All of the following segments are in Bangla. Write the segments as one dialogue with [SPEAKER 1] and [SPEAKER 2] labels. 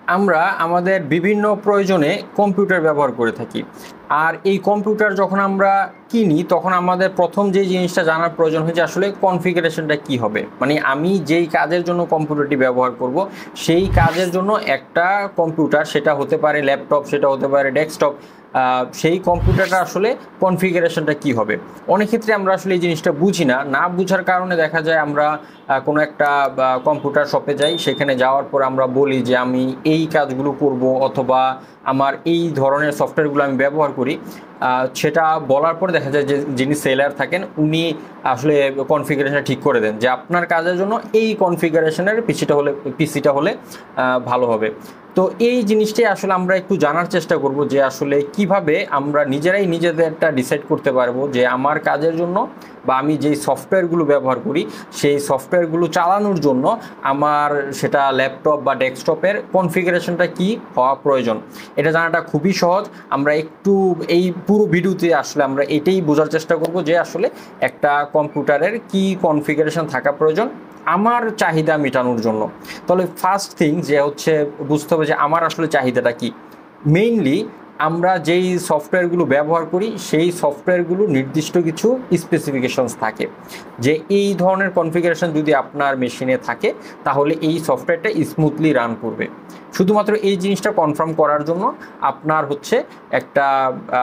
[SPEAKER 1] আমরা আমাদের বিভিন্ন প্রয়োজনে কম্পিউটার ব্যবহার করে থাকি। আর এই কম্পিউটার যখন আমরা কিনি তখন আমাদের প্রথম যে জিনিসটা জানার প্রয়োজন হয় যে আসলে কনফিগারেশনটা কি হবে, মানে আমি যেই কাজের জন্য কম্পিউটারটি ব্যবহার করব সেই কাজের জন্য একটা কম্পিউটার, সেটা হতে পারে ল্যাপটপ, সেটা হতে পারে ডেস্কটপ, সেই কম্পিউটারটা আসলে কনফিগারেশনটা কি হবে। অনেক ক্ষেত্রে আমরা আসলে এই জিনিসটা বুঝি না, না বুঝার কারণে দেখা যায় আমরা কোনো একটা কম্পিউটার শপে যাই, সেখানে যাওয়ার পর আমরা বলি যে আমি এই কাজগুলো করব অথবা আমার এই ধরনের সফটওয়্যারগুলো আমি ব্যবহার করি। সেটা বলার পর দেখা যায় যে যিনি সেলার থাকেন উনি আসলে কনফিগারেশনটা ঠিক করে দেন যে আপনার কাজের জন্য এই কনফিগারেশনের পিসিটা হলে ভালো হবে। তো এই জিনিসটাই আসলে আমরা একটু জানার চেষ্টা করব যে আসলে কিভাবে আমরা নিজেরাই নিজেদেরটা ডিসাইড করতে পারবো যে আমার কাজের জন্য বা আমি যেই সফটওয়্যারগুলো ব্যবহার করি সেই সফটওয়্যারগুলো চালানোর জন্য আমার সেটা ল্যাপটপ বা ডেস্কটপের কনফিগারেশনটা কি হওয়া প্রয়োজন। এটা জানাটা খুবই সহজ। আমরা একটু এই পুরো ভিডিওতে আসলে আমরা এটাই বোঝার চেষ্টা করব যে আসলে একটা কম্পিউটারের কি কনফিগারেশন থাকা প্রয়োজন আমার চাহিদা মেটানোর জন্য। তাহলে ফার্স্ট থিং যে হচ্ছে বুঝতে হবে যে আমার আসলে চাহিদাটা কি। মেইনলি আমরা যেই সফটওয়্যারগুলো ব্যবহার করি সেই সফটওয়্যারগুলো নির্দিষ্ট কিছু স্পেসিফিকেশনস থাকে, যে এই ধরনের কনফিগারেশন যদি আপনার মেশিনে থাকে তাহলে এই সফটওয়্যারটা স্মুথলি রান করবে। শুধুমাত্র এই জিনিসটা কনফার্ম করার জন্য আপনার হচ্ছে একটা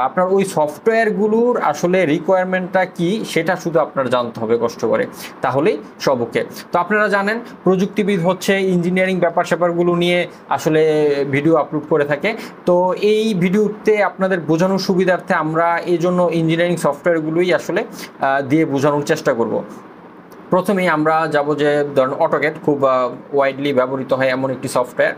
[SPEAKER 1] আপনার ওই সফটওয়্যারগুলোর আসলে রিকোয়ারমেন্টটা কি সেটা শুধু আপনার জানতে হবে কষ্ট করে, তাহলেই সব ওকে। তো আপনারা জানেন প্রযুক্তিবিদ হচ্ছে ইঞ্জিনিয়ারিং ব্যাপার স্যাপারগুলো নিয়ে আসলে ভিডিও আপলোড করে থাকে। তো এই ভিডিওতে আপনাদের বোঝানোর সুবিধার্থে আমরা এই জন্য ইঞ্জিনিয়ারিং সফটওয়্যারগুলোই আসলে দিয়ে বোঝানোর চেষ্টা করব। প্রথমেই আমরা যাব যে ধরুন অটোক্যাড খুব ওয়াইডলি ব্যবহৃত হয় এমন একটি সফটওয়্যার।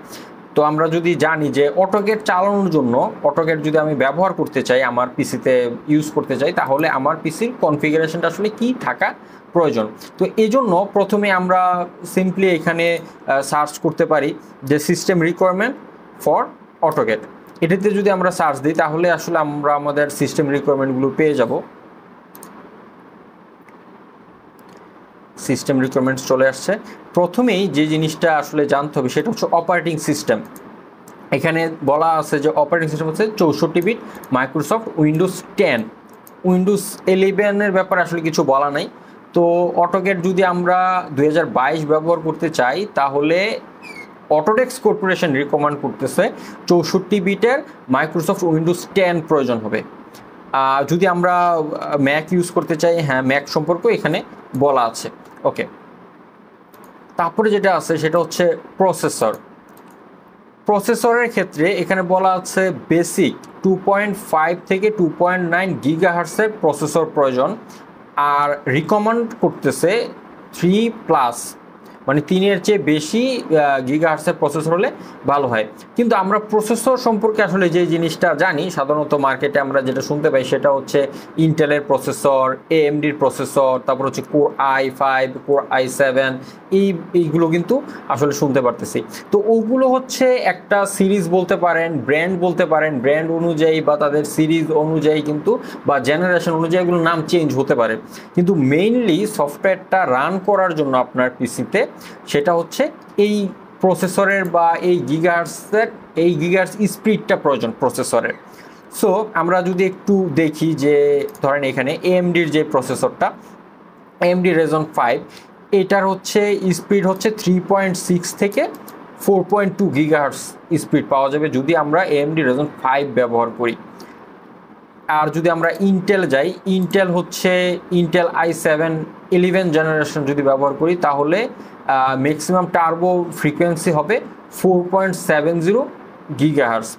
[SPEAKER 1] তো আমরা যদি জানি যে অটোক্যাড চালানোর জন্য অটোক্যাড যদি আমি ব্যবহার করতে চাই, আমার পিসিতে ইউজ করতে চাই, তাহলে আমার পিসির কনফিগারেশনটা আসলে কি থাকা প্রয়োজন। তো এই জন্য প্রথমে আমরা সিম্পলি এখানে সার্চ করতে পারি যে সিস্টেম রিকোয়ারমেন্ট ফর অটোক্যাড। এটাতে যদি আমরা সার্চ দিই তাহলে আসলে আমরা আমাদের সিস্টেম রিকোয়ারমেন্টগুলো পেয়ে যাব। সিস্টেম রিকোয়ারমেন্টস চলে আসছে। প্রথমেই যে জিনিসটা আসলে জানতে হবে সেটা হচ্ছে অপারেটিং সিস্টেম। এখানে বলা আছে যে অপারেটিং সিস্টেম হচ্ছে 64 বিট মাইক্রোসফট উইন্ডোজ 10। উইন্ডোজ 11-এর ব্যাপারে আসলে কিছু বলা নাই। তো অটোক্যাড যদি আমরা 2022 ব্যবহার করতে চাই তাহলে অটোডেস্ক কর্পোরেশন রিকমেন্ড করতেছে 64 বিটের মাইক্রোসফট উইন্ডোজ 10 প্রয়োজন হবে। যদি আমরা ম্যাক ইউজ করতে চাই, হ্যাঁ ম্যাক সম্পর্কে এখানে বলা আছে। ওকে, তারপরে যেটা আছে সেটা হচ্ছে প্রসেসরের ক্ষেত্রে এখানে বলা আছে বেসিক 2.5 থেকে 2.9 গিগাহার্টসের প্রসেসর প্রয়োজন, আর রিকমেন্ড করতেছে 3+, মানে 3-এর চেয়ে বেশি গিগাহার্টসের প্রসেসর হলে ভালো হয়। কিন্তু আমরা প্রসেসর সম্পর্কে আসলে যে জিনিসটা জানি সাধারণত মার্কেটে আমরা যেটা শুনতে পাই সেটা হচ্ছে ইন্টেলের প্রসেসর, এএমডির প্রসেসর, তারপর হচ্ছে কোর i5, কোর i7, এইগুলো কিন্তু আসলে শুনতে পারতেছি। তো ওগুলো হচ্ছে একটা সিরিজ বলতে পারেন, ব্র্যান্ড বলতে পারেন, ব্র্যান্ড অনুযায়ী বা তাদের সিরিজ অনুযায়ী কিন্তু বা জেনারেশন অনুযায়ী এগুলোর নাম চেঞ্জ হতে পারে। কিন্তু মেইনলি সফটওয়্যারটা রান করার জন্য আপনার পিসিতে সেটা হচ্ছে এই প্রসেসরের বা এই গিগাহার্টস স্পিডটা প্রয়োজন প্রসেসরের। সো আমরা যদি একটু দেখি যে ধরেন এখানে এএমডির যে প্রসেসরটা AMD Ryzen 5, এটার হচ্ছে স্পিড হচ্ছে 3.6 থেকে 4.2 গিগাহার্টস স্পিড পাওয়া যাবে যদি আমরা AMD Ryzen 5 ব্যবহার করি। আর যদি আমরা ইন্টেল যাই, ইন্টেল হচ্ছে ইন্টেল i7 11 জেনারেশন যদি ব্যবহার করি তাহলে ম্যাক্সিমাম টার্বো ফ্রিকোয়েন্সি হবে 4.70 গিগাহার্টস।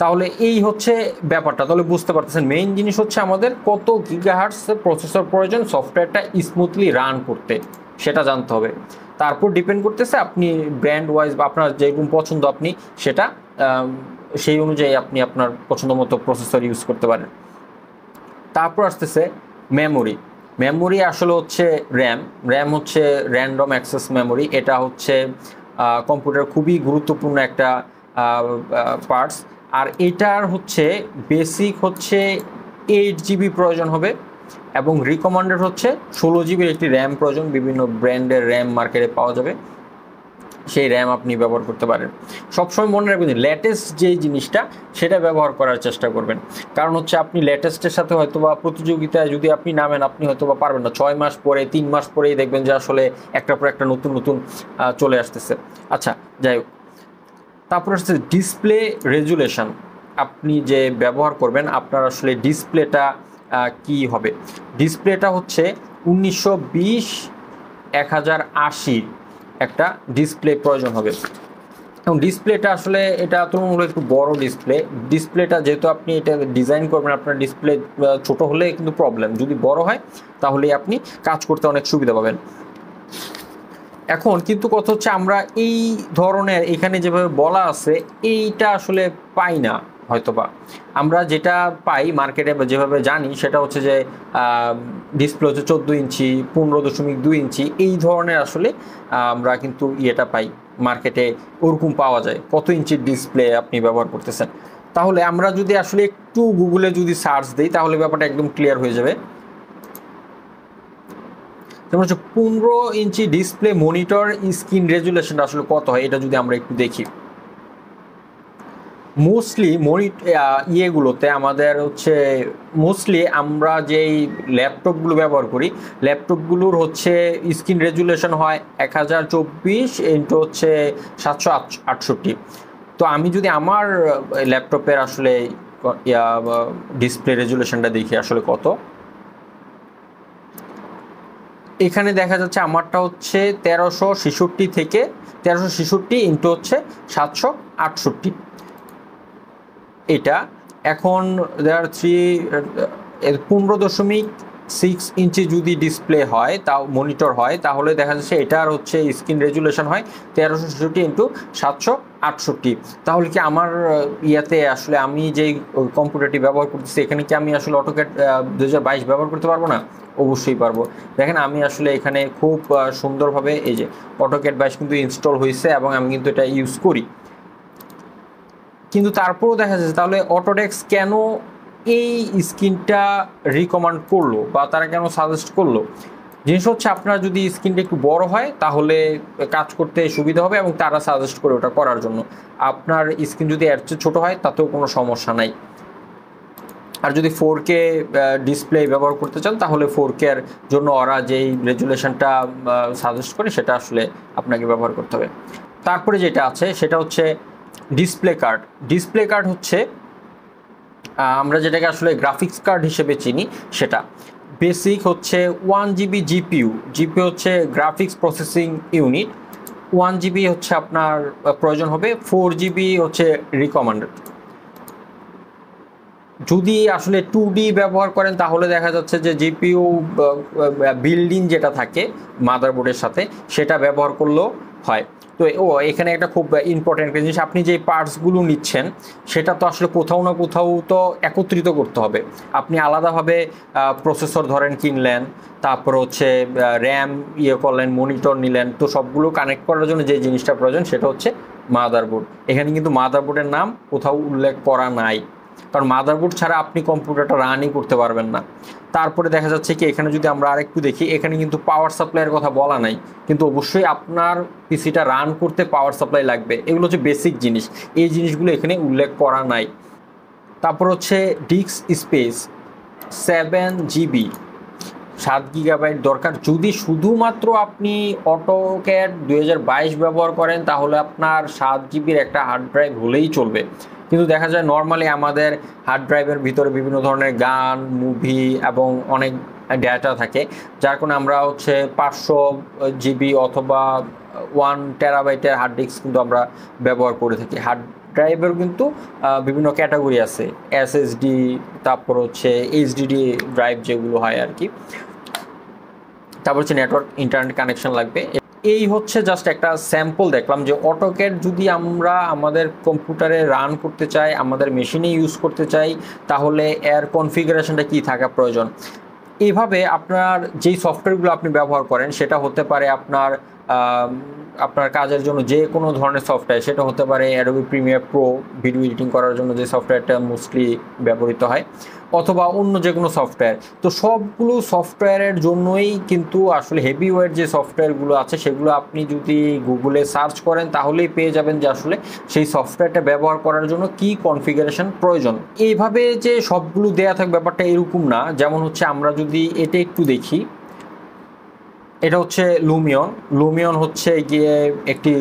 [SPEAKER 1] তাহলে এই হচ্ছে ব্যাপারটা। তাহলে বুঝতে পারতেছেন মেইন জিনিস হচ্ছে আমাদের কত গিগাহার্টস প্রসেসর প্রয়োজন সফটওয়্যারটা স্মুথলি রান করতে, সেটা জানতে হবে। তারপর ডিপেন্ড করতেছে আপনি ব্র্যান্ড ওয়াইজ বা আপনার যেরকম পছন্দ আপনি সেটা সেই অনুযায়ী আপনি আপনার পছন্দ মতো প্রসেসর ইউজ করতে পারেন। তারপর আসতেছে মেমোরি আসলে হচ্ছে র্যাম হচ্ছে র্যান্ডম অ্যাক্সেস মেমোরি। এটা হচ্ছে কম্পিউটার খুবই গুরুত্বপূর্ণ একটা পার্টস। আর এটার হচ্ছে বেসিক হচ্ছে 8 জিবি প্রয়োজন হবে এবং রিকমেন্ডেড হচ্ছে 16 জিবির একটি র্যাম প্রয়োজন। বিভিন্ন ব্র্যান্ডের র্যাম মার্কেটে পাওয়া যাবে। সেই র্যাম আপনি ব্যবহার করতে পারেন। সবসময় মনে রাখবেন যে লেটেস্ট যে জিনিসটা সেটা ব্যবহার করার চেষ্টা করবেন। কারণ হচ্ছে আপনি লেটেস্টের সাথে হয়তো বা প্রতিযোগিতায় যদি আপনি নামেন, আপনি হয়তো বা পারবেন না। 6 মাস পরে, 3 মাস পরেই দেখবেন যে আসলে একটার পর একটা নতুন নতুন চলে আসতেছে। আচ্ছা, যাই হোক, তারপর হচ্ছে ডিসপ্লে রেজুলেশন। আপনি যে ব্যবহার করবেন আপনার আসলে ডিসপ্লেটা কি হবে। ডিসপ্লেটা হচ্ছে 1920/1080 একটা ডিসপ্লে প্রয়োজন হবে। এবং ডিসপ্লেটা আসলে এটা তুলনামূলক একটু বড় ডিসপ্লেটা যেহেতু আপনি এটা ডিজাইন করবেন, আপনার ডিসপ্লে ছোট হলে কিন্তু প্রবলেম, যদি বড় হয় তাহলে আপনি কাজ করতে অনেক সুবিধা পাবেন। এখন কিন্তু কথা হচ্ছে আমরা এই ধরনের এখানে যেভাবে বলা আছে এইটা আসলে পাই না হয়তোবা। আমরা যেটা পাই মার্কেটে যেভাবে জানি সেটা হচ্ছে যে ডিসপ্লে হচ্ছে 14 ইঞ্চি, 15.2 ইঞ্চি, এই ধরনের আসলে আমরা কিন্তু ইয়েটা পাই মার্কেটে, ওরকম পাওয়া যায়। কত ইঞ্চির ডিসপ্লে আপনি ব্যবহার করতেছেন, তাহলে আমরা যদি আসলে একটু গুগলে যদি সার্চ দিই তাহলে ব্যাপারটা একদম ক্লিয়ার হয়ে যাবে। যেমন হচ্ছে 15 inch display monitor screen resolution আসলে কত হয় এটা যদি আমরা একটু দেখি। মোস্টলি ইয়েগুলোতে আমাদের হচ্ছে মোস্টলি আমরা যেই ল্যাপটপগুলো ব্যবহার করি, ল্যাপটপগুলোর হচ্ছে স্ক্রিন রেজুলেশন হয় 1024 ইন্টু হচ্ছে 768। তো আমি যদি আমার ল্যাপটপের আসলে ডিসপ্লে রেজুলেশনটা দেখি আসলে কত, এখানে দেখা যাচ্ছে আমারটা হচ্ছে 1366 থেকে 1366 ইন্টু হচ্ছে 768 এটা। এখন দেয়ার 15.6 ইঞ্চি যদি ডিসপ্লে হয়, তাও মনিটর হয়, তাহলে দেখা যাচ্ছে এটার হচ্ছে স্ক্রিন রেজুলেশন হয় 1366 ইন্টু 768। তাহলে কি আমার ইয়াতে আসলে আমি যেই কম্পিউটারটি ব্যবহার করতেছি এখানে কি আমি আসলে অটোক্যাড 2022 ব্যবহার করতে পারবো না? অবশ্যই পারবো। দেখেন আমি আসলে এখানে খুব সুন্দরভাবে এই যে অটোক্যাড 22 কিন্তু ইনস্টল হয়েছে এবং আমি কিন্তু এটা ইউজ করি। কিন্তু তারপরেও দেখা যাচ্ছে তাহলে অটোডেস্ক কেন এই স্ক্রিনটা রিকমেন্ড করলো বা তারা কেন সাজেস্ট করলো। জিনিস হচ্ছে আপনার যদি স্ক্রিনটা একটু বড় হয় তাহলে কাজ করতে সুবিধা হবে এবং তারা সাজেস্ট করে ওটা করার জন্য। আপনার স্ক্রিন যদি এর চেয়ে ছোটো হয় তাতেও কোনো সমস্যা নাই। আর যদি 4K ডিসপ্লে ব্যবহার করতে চান তাহলে 4K এর জন্য ওরা যেই রেজুলেশনটা সাজেস্ট করে সেটা আসলে আপনাকে ব্যবহার করতে হবে। তারপরে যেটা আছে সেটা হচ্ছে ডিসপ্লে কার্ড হচ্ছে আমরা যেটাকে আসলে গ্রাফিক্স কার্ড হিসেবে চিনি সেটা। বেসিক হচ্ছে 1GB জিপিইউ হচ্ছে গ্রাফিক্স প্রসেসিং ইউনিট। 1GB হচ্ছে আপনার প্রয়োজন হবে, 4GB হচ্ছে রিকমেন্ডেড। যদি আসলে 2D ব্যবহার করেন তাহলে দেখা যাচ্ছে যে জিপিইউ বিল্ডিং যেটা থাকে মাদারবোর্ডের সাথে সেটা ব্যবহার করলেও হয়। তো এখানে একটা খুব ইম্পর্টেন্ট জিনিস, আপনি যে পার্টসগুলো নিচ্ছেন সেটা তো আসলে কোথাও না কোথাও তো একত্রিত করতে হবে। আপনি আলাদাভাবে প্রসেসর ধরেন কিনলেন, তারপর হচ্ছে র্যাম করলেন, মনিটর নিলেন, তো সবগুলো কানেক্ট করার জন্য যে জিনিসটা প্রয়োজন সেটা হচ্ছে মাদারবোর্ড। এখানে কিন্তু মাদারবোর্ডের নাম কোথাও উল্লেখ করা নাই, কারণ মাদারবোর্ড ছাড়া আপনি কম্পিউটারটা রানই করতে পারবেন না। তারপরে দেখা যাচ্ছে কি এখানে যদি আমরা আরেকটু দেখি, এখানে কিন্তু পাওয়ার সাপ্লাইয়ের কথা বলা নাই, কিন্তু অবশ্যই আপনার পিসিটা রান করতে পাওয়ার সাপ্লাই লাগবে। এগুলো হচ্ছে বেসিক জিনিস, এই জিনিসগুলো এখানে উল্লেখ করা নাই। তারপর হচ্ছে ডিস্ক স্পেস 7GB, 7GB দরকার। যদি শুধুমাত্র আপনি অটোক্যাড 2022 ব্যবহার করেন তাহলে আপনার 7GBর একটা হার্ড ড্রাইভ হলেই চলবে। কিন্তু দেখা যায় নর্মালি আমাদের হার্ড ড্রাইভের ভিতরে বিভিন্ন ধরনের গান, মুভি এবং অনেক ডেটা থাকে, যার কারণে আমরা হচ্ছে 500GB অথবা 1TB হার্ড ডিস্ক কিন্তু আমরা ব্যবহার করে থাকি। হার্ড ড্রাইভের কিন্তু বিভিন্ন ক্যাটাগরি আছে, এসএসডি, তারপর হচ্ছে এইচডিডি ড্রাইভ যেগুলো হয় আর কি। তারপর হচ্ছে নেটওয়ার্ক ইন্টারনেট কানেকশন লাগবে। এই হচ্ছে জাস্ট একটা স্যাম্পল দেখলাম যে অটোক্যাড যদি আমরা আমাদের কম্পিউটারে রান করতে চাই, আমাদের মেশিনে ইউজ করতে চাই, তাহলে এর কনফিগারেশনটা কী থাকা প্রয়োজন। এইভাবে আপনার যেই সফটওয়্যারগুলো আপনি ব্যবহার করেন সেটা হতে পারে আপনার আপনার কাজের জন্য যে কোনো ধরনের সফটওয়্যার, সেটা হতে পারে Adobe Premiere Pro video editing করার জন্য যে সফটওয়্যারটা মোস্টলি ব্যবহৃত হয়, অথবা অন্য যে কোনো সফটওয়্যার। তো সবগুলো সফটওয়্যারের জন্যই কিন্তু আসলে হেভি ওয়েট যে সফটওয়্যারগুলো আছে সেগুলো আপনি যদি গুগলে সার্চ করেন তাহলেই পেয়ে যাবেন যে আসলে সেই সফটওয়্যারটা ব্যবহার করার জন্য কি কনফিগারেশন প্রয়োজন। এইভাবে যে সবগুলো দেয়া থাকবে ব্যাপারটা এরকম না। যেমন হচ্ছে আমরা যদি এটা একটু দেখি, এটা হচ্ছে লুমিয়ন হচ্ছে গিয়ে একটি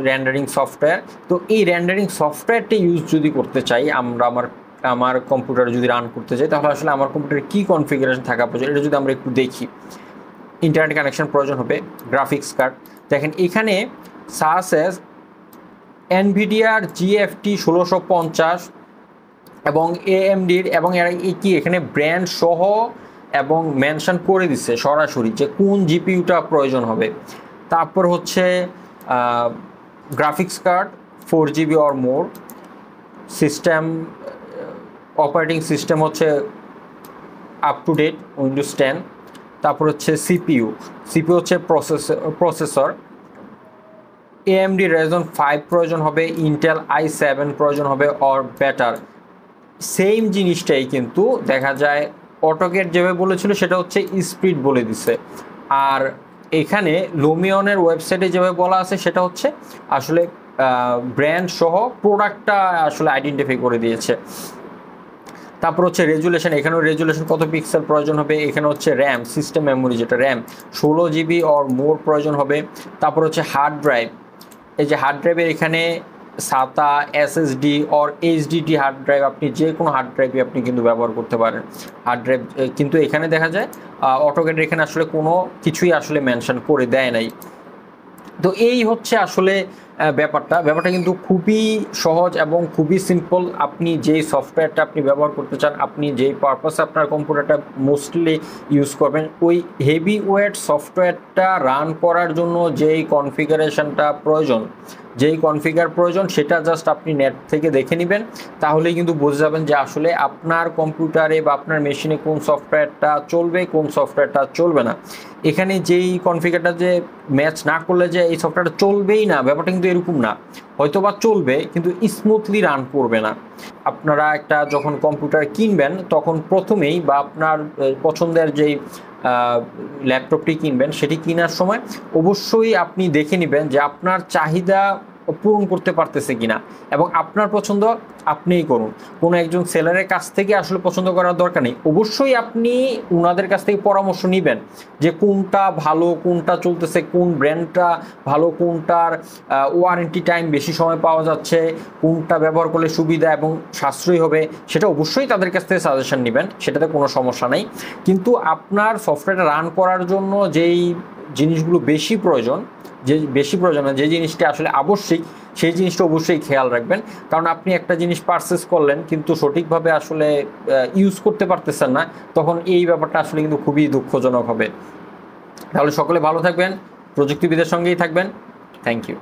[SPEAKER 1] রেন্ডারিং সফটওয়্যার। তো এই রেন্ডারিং সফটওয়্যারটি ইউজ যদি করতে চাই আমরা, আমার কম্পিউটারে যদি রান করতে চাই, তাহলে আসলে আমার কম্পিউটারে কী কনফিগারেশন থাকা প্রয়োজন এটা যদি আমরা একটু দেখি। ইন্টারনেট কানেকশন প্রয়োজন হবে, গ্রাফিক্স কার্ড। দেখেন এখানে সাসেস এনভিডিআর জিএফটি 1650 এবং এএমডির, এবং এরা কি এখানে ব্র্যান্ড সহ এবং মেনশন করে দিচ্ছে সরাসরি যে কোন জিপিইউটা প্রয়োজন হবে। তারপর হচ্ছে graphics card 4GB or more, system operating system হচ্ছে আপ টু ডেট উইন্ডোজ 10। তারপর হচ্ছে সিপিইউ হচ্ছে প্রসেসর AMD Ryzen 5 প্রয়োজন হবে, ইন্টেল i7 প্রয়োজন হবে অর বেটার। সেম জিনিসটাই কিন্তু দেখা যায় অটোকেট যেভাবে বলেছিল সেটা হচ্ছে স্পিড বলে দিছে, আর এখানে লুমিয়নের ওয়েবসাইটে যেভাবে বলা আছে সেটা হচ্ছে আসলে ব্র্যান্ড সহ প্রোডাক্টটা আসলে আইডেন্টিফাই করে দিয়েছে। তারপর হচ্ছে রেজুলেশন, এখানেও রেজুলেশন কত পিক্সেল প্রয়োজন হবে। এখানে হচ্ছে র্যাম, সিস্টেম মেমোরি যেটা র্যাম 16GB অর মোর প্রয়োজন হবে। তারপর হচ্ছে হার্ড ড্রাইভ, এই যে হার্ড ড্রাইভের এখানে SATA, SSD or HDD hard drive, আপনি যে কোনো হার্ড ড্রাইভই আপনি কিন্তু ব্যবহার করতে পারেন হার্ড ড্রাইভ। কিন্তু এখানে দেখা যায় অটোক্যাড এখানে আসলে কোনো কিছুই আসলে মেনশন করে দেয় নাই। তো এই হচ্ছে আসলে ব্যাপারটা কিন্তু খুবই সহজ এবং খুবই সিম্পল। আপনি যেই সফটওয়্যারটা আপনি ব্যবহার করতে চান, আপনি যেই পারপাসে আপনার কম্পিউটারটা মোস্টলি ইউজ করবেন, ওই হেভি ওয়েট সফটওয়্যারটা রান করার জন্য যেই কনফিগারেশনটা প্রয়োজন, যেই কনফিগার প্রয়োজন সেটা জাস্ট আপনি নেট থেকে দেখে নেবেন, তাহলেই কিন্তু বুঝে যাবেন যে আসলে আপনার কম্পিউটারে বা আপনার মেশিনে কোন সফটওয়্যারটা চলবে, কোন সফটওয়্যারটা চলবে না। এখানে যেই কনফিগারটা যে ম্যাচ না করলে যে এই সফটওয়্যারটা চলবেই না, ব্যাপারটা কিন্তু এরকম না। হয়তো বা চলবে কিন্তু স্মুথলি রান করবে না। আপনারা একটা যখন কম্পিউটার কিনবেন তখন প্রথমেই বা আপনার পছন্দের যেই ল্যাপটপটি কিনবেন সেটি কেনার সময় অবশ্যই আপনি দেখে নেবেন যে আপনার চাহিদা পূরণ করতে পারতেছে কিনা, এবং আপনার পছন্দ আপনিই করুন। কোনো একজন সেলারের কাছ থেকে আসলে পছন্দ করার দরকার নেই। অবশ্যই আপনি ওনাদের কাছ থেকে পরামর্শ নেবেন যে কোনটা ভালো, কোনটা চলতেছে, কোন ব্র্যান্ডটা ভালো, কোনটার ওয়ারেন্টি টাইম বেশি সময় পাওয়া যাচ্ছে, কোনটা ব্যবহার করলে সুবিধা এবং সাশ্রয়ী হবে, সেটা অবশ্যই তাদের কাছ থেকে সাজেশন নেবেন, সেটাতে কোনো সমস্যা নেই। কিন্তু আপনার সফটওয়্যারটা রান করার জন্য যেই জিনিসগুলো বেশি প্রয়োজন, যে জিনিসটা আসলে আবশ্যিক, সেই জিনিসটা অবশ্যই খেয়াল রাখবেন। কারণ আপনি একটা জিনিস পারচেস করলেন কিন্তু সঠিকভাবে আসলে ইউজ করতে পারতেছেন না, তখন এই ব্যাপারটা আসলে কিন্তু খুবই দুঃখজনক হবে। তাহলে সকলে ভালো থাকবেন, প্রযুক্তিবিদের সঙ্গেই থাকবেন। Thank you.